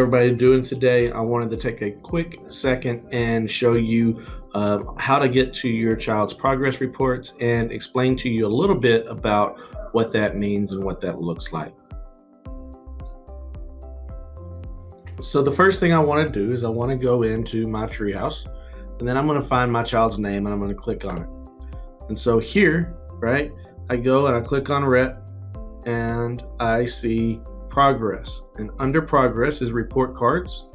Everybody doing today? I wanted to take a quick second and show you how to get to your child's progress reports and explain to you a little bit about what that means and what that looks like. So the first thing I want to do is I want to go into my treehouse, and then I'm going to find my child's name and I'm going to click on it. And so here, right, I go and I click on Rhett and I see progress, and under progress is report cards,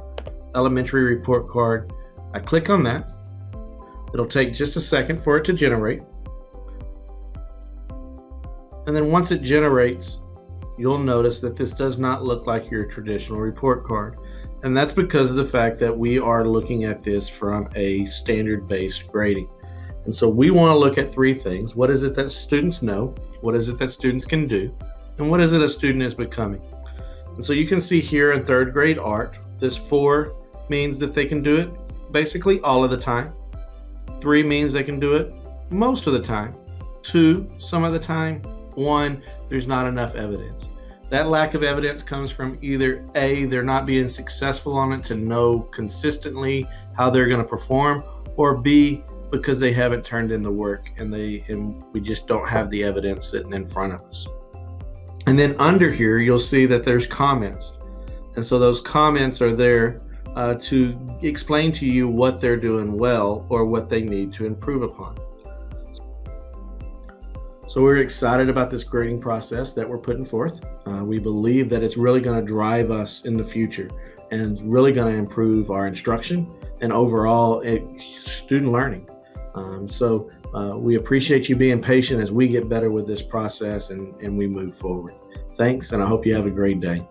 elementary report card. I click on that. It'll take just a second for it to generate, and then once it generates, you'll notice that this does not look like your traditional report card, and that's because of the fact that we are looking at this from a standard-based grading. And so we want to look at three things. What is it that students know? What is it that students can do? And what is it a student is becoming? And so you can see here in third grade art, this 4 means that they can do it basically all of the time. 3 means they can do it most of the time. 2, some of the time. 1, there's not enough evidence. That lack of evidence comes from either A, they're not being successful on it to know consistently how they're going to perform, or B, because they haven't turned in the work and we just don't have the evidence sitting in front of us. And then under here, you'll see that there's comments. And so those comments are there to explain to you what they're doing well or what they need to improve upon. So we're excited about this grading process that we're putting forth. We believe that it's really going to drive us in the future and really going to improve our instruction and overall student learning. So we appreciate you being patient as we get better with this process and we move forward. Thanks, and I hope you have a great day.